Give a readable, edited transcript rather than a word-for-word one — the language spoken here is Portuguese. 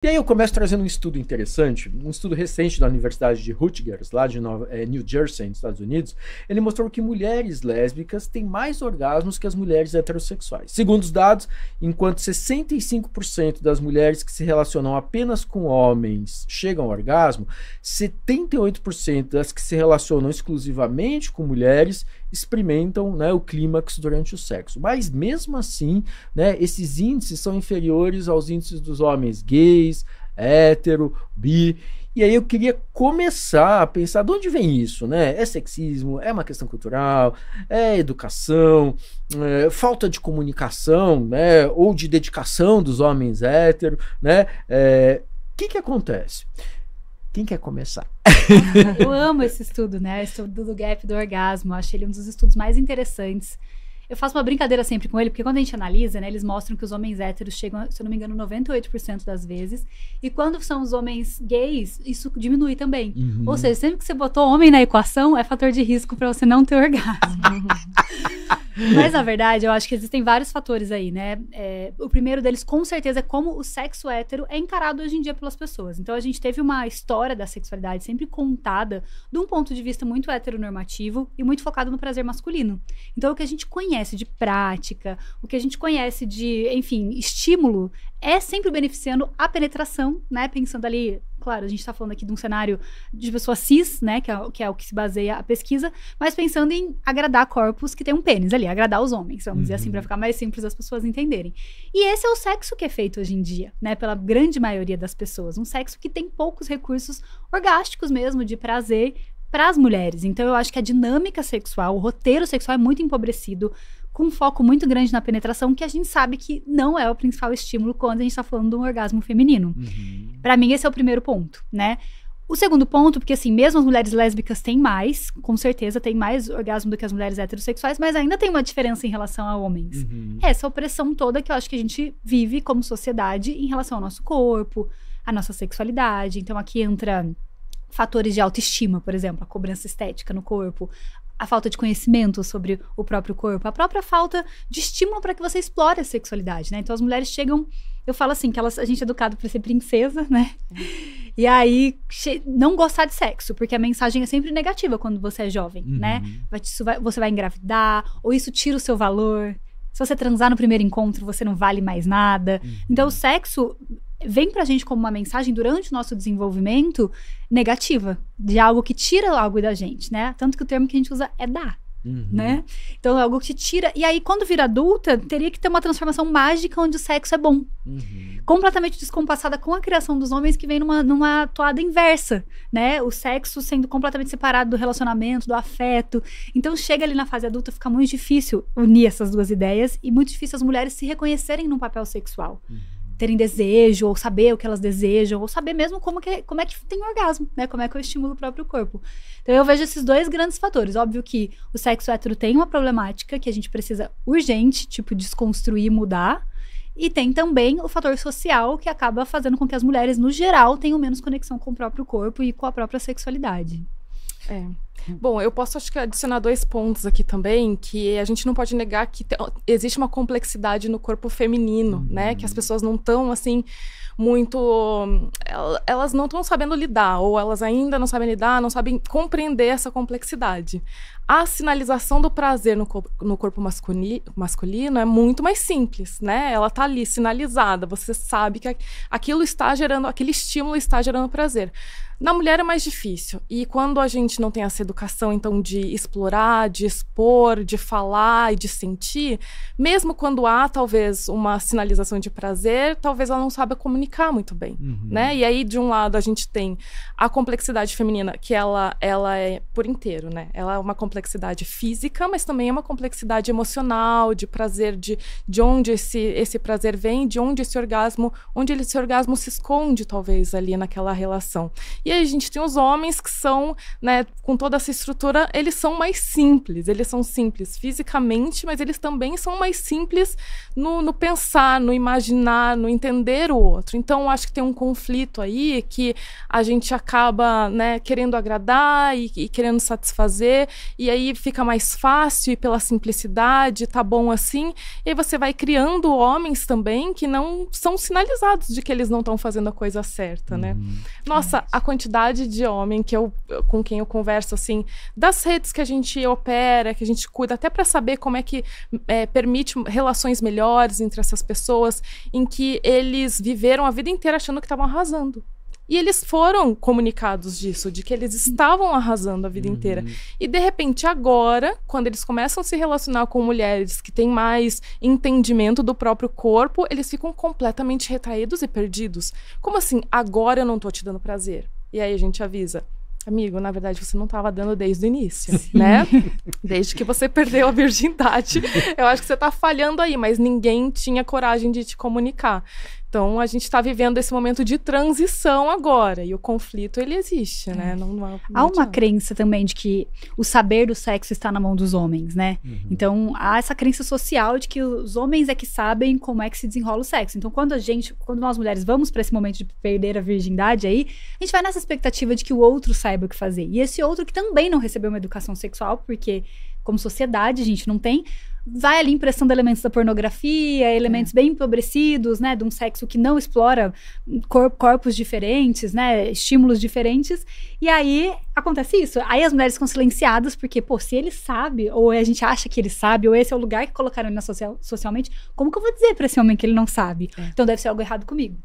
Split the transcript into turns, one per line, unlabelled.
E aí eu começo trazendo um estudo interessante, um estudo recente da Universidade de Rutgers, lá de New Jersey, nos Estados Unidos. Ele mostrou que mulheres lésbicas têm mais orgasmos que as mulheres heterossexuais. Segundo os dados, enquanto 65% das mulheres que se relacionam apenas com homens chegam ao orgasmo, 78% das que se relacionam exclusivamente com mulheres experimentam, né, o clímax durante o sexo. Mas mesmo assim, né, esses índices são inferiores aos índices dos homens gays, hétero, bi. E aí eu queria começar a pensar de onde vem isso, né? É sexismo, é uma questão cultural, é educação, falta de comunicação, né, ou de dedicação dos homens héteros, né? Que acontece? Quem quer começar?
Eu amo esse estudo, né? O estudo do gap do orgasmo. Acho ele um dos estudos mais interessantes. Eu faço uma brincadeira sempre com ele, porque quando a gente analisa, né, eles mostram que os homens héteros chegam, se eu não me engano, 98% das vezes. E quando são os homens gays, isso diminui também.
Uhum.
Ou seja, sempre que você botou homem na equação, é fator de risco para você não ter orgasmo. Mas, na verdade, eu acho que existem vários fatores aí, né? O primeiro deles, com certeza, é como o sexo hétero é encarado hoje em dia pelas pessoas. Então, a gente teve uma história da sexualidade sempre contada de um ponto de vista muito heteronormativo e muito focado no prazer masculino. Então, o que a gente conhece de prática, o que a gente conhece de, enfim, estímulo, é sempre beneficiando a penetração, né? Pensando ali, claro, a gente tá falando aqui de um cenário de pessoa cis, né? Que é o que se baseia a pesquisa, mas pensando em agradar corpos que tem um pênis ali, agradar os homens, vamos dizer assim, pra ficar mais simples as pessoas entenderem. E esse é o sexo que é feito hoje em dia, né? Pela grande maioria das pessoas. Um sexo que tem poucos recursos orgásticos mesmo, de prazer para as mulheres. Então, eu acho que a dinâmica sexual, o roteiro sexual é muito empobrecido, com um foco muito grande na penetração, que a gente sabe que não é o principal estímulo quando a gente tá falando de um orgasmo feminino. Pra mim, esse é o primeiro ponto, né? O segundo ponto, porque assim, mesmo as mulheres lésbicas têm mais, com certeza têm mais orgasmo do que as mulheres heterossexuais, mas ainda tem uma diferença em relação a homens. Essa opressão toda que eu acho que a gente vive como sociedade em relação ao nosso corpo, à nossa sexualidade. Então aqui entra fatores de autoestima, por exemplo, a cobrança estética no corpo, a falta de conhecimento sobre o próprio corpo, a própria falta de estímulo para que você explore a sexualidade, né? Então as mulheres chegam, eu falo assim, que a gente é educado para ser princesa, né? E aí, não gostar de sexo, porque a mensagem é sempre negativa quando você é jovem, né? Você vai engravidar, ou isso tira o seu valor. Se você transar no primeiro encontro, você não vale mais nada. Então o sexo vem pra gente como uma mensagem durante o nosso desenvolvimento negativa, de algo que tira algo da gente, né? Tanto que o termo que a gente usa é dar, né? Então é algo que te tira. E aí, quando vira adulta, teria que ter uma transformação mágica onde o sexo é bom. Completamente descompassada com a criação dos homens, que vem numa toada inversa, né? O sexo sendo completamente separado do relacionamento, do afeto. Então chega ali na fase adulta, fica muito difícil unir essas duas ideias e muito difícil as mulheres se reconhecerem num papel sexual. Terem desejo, ou saber o que elas desejam, ou saber mesmo como é que tem orgasmo, né? Como é que eu estimulo o próprio corpo. Então eu vejo esses dois grandes fatores. Óbvio que o sexo hétero tem uma problemática que a gente precisa urgente, tipo, desconstruir e mudar. E tem também o fator social, que acaba fazendo com que as mulheres, no geral, tenham menos conexão com o próprio corpo e com a própria sexualidade.
Bom, eu posso, acho que, adicionar 2 pontos aqui também, que a gente não pode negar que existe uma complexidade no corpo feminino, né? Que as pessoas não estão, assim, muito... Elas não estão sabendo lidar, ou elas ainda não sabem lidar, não sabem compreender essa complexidade. A sinalização do prazer no corpo masculino é muito mais simples, né? Ela tá ali, sinalizada, você sabe que aquilo está gerando, aquele estímulo está gerando prazer. Na mulher é mais difícil. E quando a gente não tem essa educação, então, de explorar, de expor, de falar e de sentir, mesmo quando há, talvez, uma sinalização de prazer, talvez ela não saiba comunicar muito bem, né? E aí, de um lado, a gente tem a complexidade feminina, que ela é por inteiro, né? Ela é uma complexidade física, mas também é uma complexidade emocional, de prazer, de onde esse prazer vem, de onde esse orgasmo se esconde, talvez, ali naquela relação. E aí a gente tem os homens que são, né, com toda dessa estrutura, eles são mais simples. Eles são simples fisicamente, mas eles também são mais simples no pensar, no imaginar, no entender o outro. Então, eu acho que tem um conflito aí que a gente acaba, né, querendo agradar e querendo satisfazer, e aí fica mais fácil e pela simplicidade, tá bom assim, e aí você vai criando homens também que não são sinalizados de que eles não estão fazendo a coisa certa, né? Nossa, a quantidade de homem com quem eu converso, assim, das redes que a gente opera, que a gente cuida, até para saber como é que permite relações melhores entre essas pessoas, em que eles viveram a vida inteira achando que estavam arrasando. E eles foram comunicados disso, de que eles estavam arrasando a vida inteira. E, de repente, agora, quando eles começam a se relacionar com mulheres que têm mais entendimento do próprio corpo, eles ficam completamente retraídos e perdidos. Como assim, agora eu não tô te dando prazer? E aí a gente avisa: amigo, na verdade você não estava dando desde o início, né? Desde que você perdeu a virgindade. Eu acho que você tá falhando aí, mas ninguém tinha coragem de te comunicar. Então, a gente está vivendo esse momento de transição agora. E o conflito, ele existe, né?
Há uma crença também de que o saber do sexo está na mão dos homens, né? Então, há essa crença social de que os homens é que sabem como é que se desenrola o sexo. Então, quando nós mulheres vamos para esse momento de perder a virgindade aí, a gente vai nessa expectativa de que o outro saiba o que fazer. E esse outro que também não recebeu uma educação sexual, porque como sociedade a gente não tem, vai ali emprestando elementos da pornografia, elementos bem empobrecidos, né, de um sexo que não explora corpos diferentes, né, estímulos diferentes, e aí acontece isso. Aí as mulheres ficam silenciadas, porque, pô, se ele sabe, ou a gente acha que ele sabe, ou esse é o lugar que colocaram ele socialmente, como que eu vou dizer pra esse homem que ele não sabe? Então deve ser algo errado comigo.